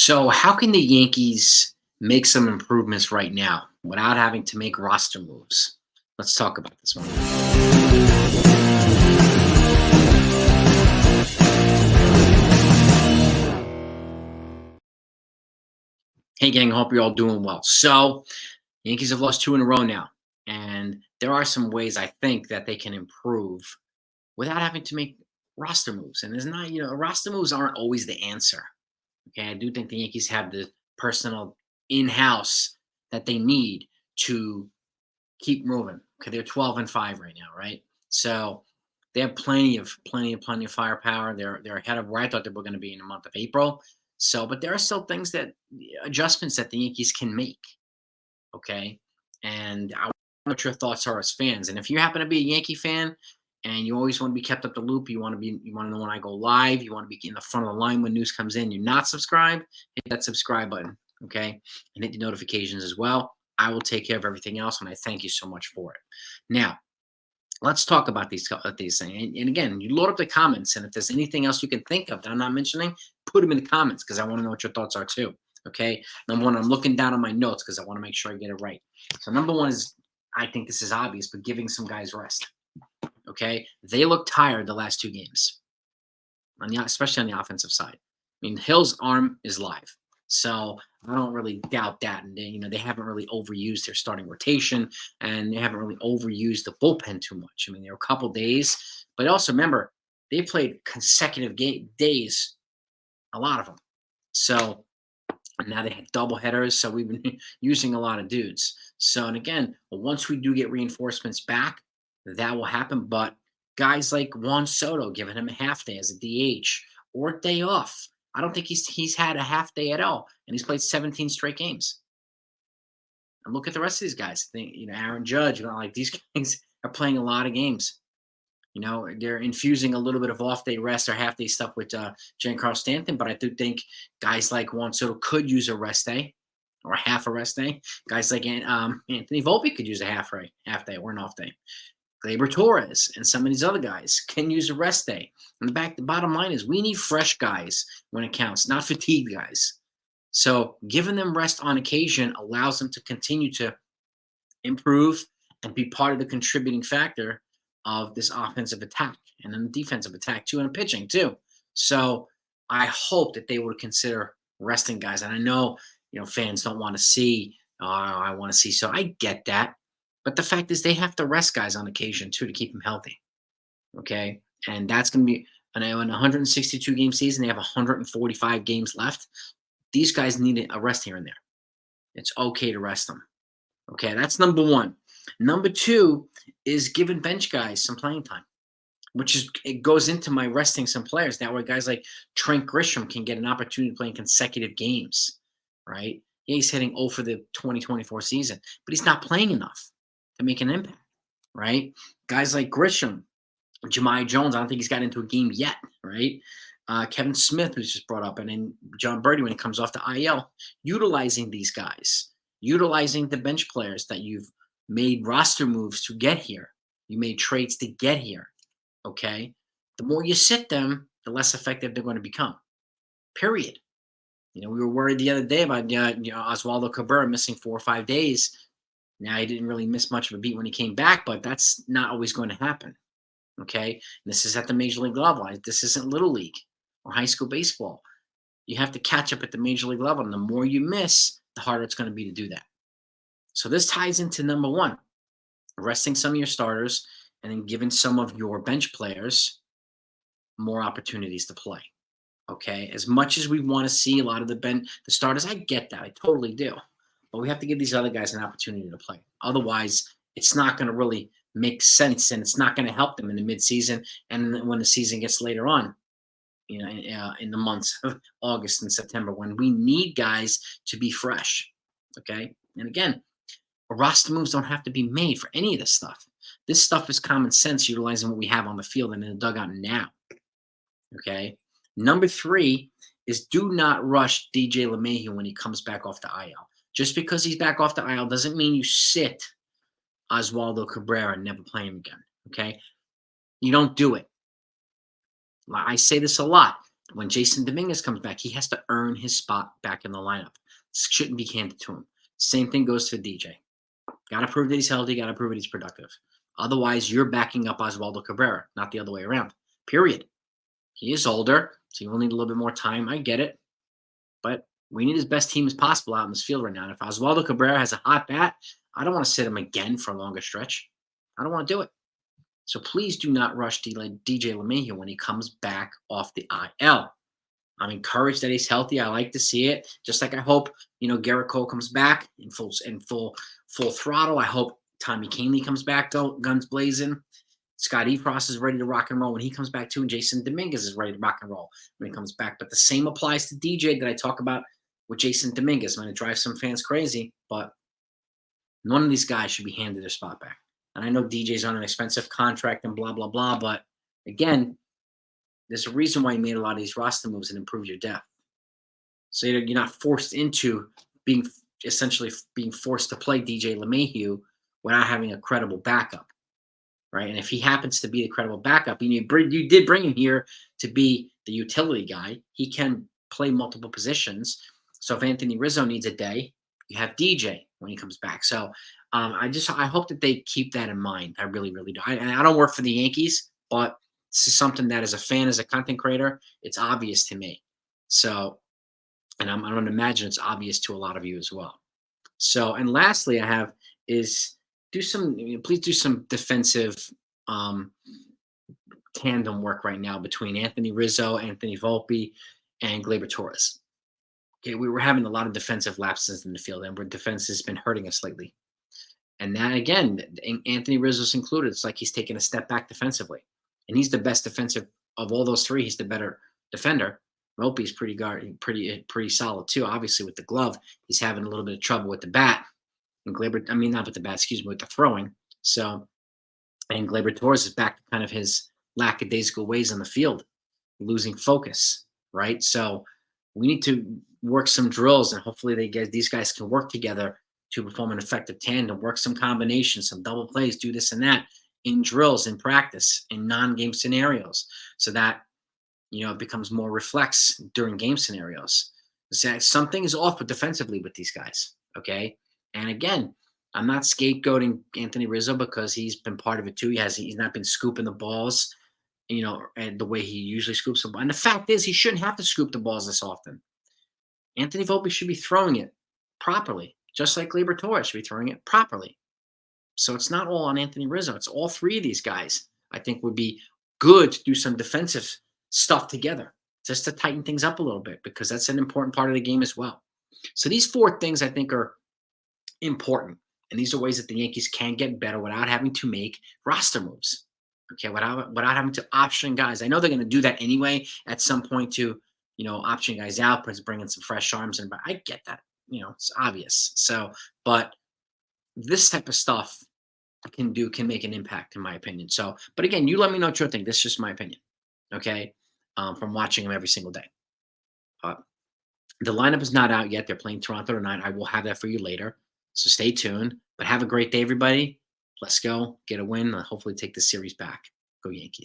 So, how can the Yankees make some improvements right now without having to make roster moves? Let's talk about this one. Hey, gang, hope you're all doing well. So, Yankees have lost two in a row now, and there are some ways I think that they can improve without having to make roster moves. And there's not, roster moves aren't always the answer. Okay, I do think the Yankees have the personnel in house that they need to keep moving. Okay, they're 12-5 right now, right? So they have plenty of firepower. They're ahead of where I thought they were going to be in the month of April. So, but there are still things that adjustments that the Yankees can make. Okay, and I want what your thoughts are as fans. And if you happen to be a Yankee fan and you always want to be kept up the loop, you want to know when I go live, you want to be in the front of the line when news comes in. You're not subscribed, hit that subscribe button. Okay, and hit the notifications as well. I will take care of everything else, and I thank you so much for it. Now, let's talk about these things. And again, you load up the comments, and if there's anything else you can think of that I'm not mentioning, put them in the comments because I want to know what your thoughts are too. Okay. Number one, I'm looking down on my notes because I want to make sure I get it right. So number one is, I think this is obvious, but giving some guys rest. Okay. They look tired the last two games, especially on the offensive side. I mean, Hill's arm is live. So I don't really doubt that. And they haven't really overused their starting rotation, and they haven't really overused the bullpen too much. I mean, there were a couple days, but also remember they played consecutive days, a lot of them. So now they had double headers, so we've been using a lot of dudes. So, and again, once we do get reinforcements back, that will happen. But guys like Juan Soto giving him a half day as a DH or a day off. I don't think he's had a half day at all, and he's played 17 straight games. And look at the rest of these guys. Aaron Judge, like these guys are playing a lot of games. They're infusing a little bit of off-day rest or half-day stuff with Giancarlo Stanton, but I do think guys like Juan Soto could use a rest day or half a rest day. Guys like Anthony Volpe could use a half day or an off day. Gleyber Torres and some of these other guys can use a rest day. And the bottom line is we need fresh guys when it counts, not fatigued guys. So giving them rest on occasion allows them to continue to improve and be part of the contributing factor of this offensive attack and then the defensive attack too, and pitching too. So I hope that they would consider resting guys. And I know, fans don't want to see, I want to see. So I get that. But the fact is they have to rest guys on occasion too to keep them healthy. Okay. And that's going to be in a 162 game season. They have 145 games left. These guys need a rest here and there. It's okay to rest them. Okay. That's number one. Number two is giving bench guys some playing time, it goes into my resting some players. That way guys like Trent Grisham can get an opportunity to play in consecutive games, right? Yeah, he's hitting 0 for the 2024 season, but he's not playing enough to make an impact, right? Guys like Grisham, Jahmai Jones, I don't think he's got into a game yet, right? Kevin Smith was just brought up, and then John Birdie when he comes off the IL, utilizing these guys, utilizing the bench players that you've made roster moves to get here. You made trades to get here, okay? The more you sit them, the less effective they're going to become, period. We were worried the other day about Oswaldo Cabrera missing 4 or 5 days. Now, he didn't really miss much of a beat when he came back, but that's not always going to happen, okay? And this is at the major league level. This isn't Little League or high school baseball. You have to catch up at the major league level, and the more you miss, the harder it's going to be to do that. So this ties into number one, resting some of your starters and then giving some of your bench players more opportunities to play, okay? As much as we want to see a lot of the starters, I get that. I totally do. But we have to give these other guys an opportunity to play. Otherwise, it's not going to really make sense, and it's not going to help them in the midseason and when the season gets later on, in the months of August and September when we need guys to be fresh, okay? And again, roster moves don't have to be made for any of this stuff. This stuff is common sense, utilizing what we have on the field and in the dugout now, okay? Number three is do not rush DJ Lemahieu when he comes back off the IL. Just because he's back off the IL doesn't mean you sit Oswaldo Cabrera and never play him again, okay? You don't do it. I say this a lot. When Jason Dominguez comes back, he has to earn his spot back in the lineup. Shouldn't be handed to him. Same thing goes for DJ. Got to prove that he's healthy. Got to prove that he's productive. Otherwise, you're backing up Oswaldo Cabrera, not the other way around. Period. He is older, so he will need a little bit more time. I get it. But we need his best team as possible out in this field right now. And if Oswaldo Cabrera has a hot bat, I don't want to sit him again for a longer stretch. I don't want to do it. So please do not rush DJ Lemahieu when he comes back off the IL. I'm encouraged that he's healthy. I like to see it. Just like I hope, Garrett Cole comes back in full throttle. I hope Tommy Kahnle comes back, guns blazing. Scott Efros is ready to rock and roll when he comes back too, and Jason Dominguez is ready to rock and roll when he comes back. But the same applies to DJ that I talk about with Jason Dominguez. I'm going to drive some fans crazy, but none of these guys should be handed their spot back. And I know DJ's on an expensive contract and blah, blah, blah. But again, there's a reason why you made a lot of these roster moves and improved your depth. So you're not forced into essentially being forced to play DJ LeMahieu without having a credible backup. Right. And if he happens to be the credible backup, and you did bring him here to be the utility guy, he can play multiple positions. So if Anthony Rizzo needs a day, you have DJ when he comes back. So I hope that they keep that in mind. I really, really do. And I don't work for the Yankees, but this is something that as a fan, as a content creator, it's obvious to me. So, and I'm going to imagine it's obvious to a lot of you as well. So, and lastly, I have is please do some defensive tandem work right now between Anthony Rizzo, Anthony Volpe, and Gleyber Torres. Okay, we were having a lot of defensive lapses in the field, and our defense has been hurting us lately. And that, again, Anthony Rizzo's included. It's like he's taking a step back defensively. And he's the best defensive of all those three. He's the better defender. Volpe's pretty solid, too. Obviously, with the glove, he's having a little bit of trouble with the bat. And not with the bat, with the throwing. So, and Gleyber Torres is back to kind of his lackadaisical ways on the field, losing focus, right? So we need to work some drills, and hopefully these guys can work together to perform an effective tandem, work some combinations, some double plays, do this and that in drills, in practice, in non-game scenarios, so that it becomes more reflex during game scenarios. So something is off defensively with these guys, okay? And again, I'm not scapegoating Anthony Rizzo because he's been part of it too. He's not been scooping the balls, and the way he usually scoops the ball. And the fact is, he shouldn't have to scoop the balls this often. Anthony Volpe should be throwing it properly, just like Gleyber Torres should be throwing it properly. So it's not all on Anthony Rizzo. It's all three of these guys. I think would be good to do some defensive stuff together, just to tighten things up a little bit, because that's an important part of the game as well. So these four things I think are important. And these are ways that the Yankees can get better without having to make roster moves. Okay, without having to option guys. I know they're going to do that anyway at some point to, option guys out, bring in some fresh arms. But I get that. It's obvious. So, but this type of stuff can make an impact, in my opinion. So, but again, you let me know what you think. This is just my opinion. Okay, from watching them every single day. The lineup is not out yet. They're playing Toronto tonight. I will have that for you later. So stay tuned. But have a great day, everybody. Let's go get a win. Hopefully take this series back. Go Yankees.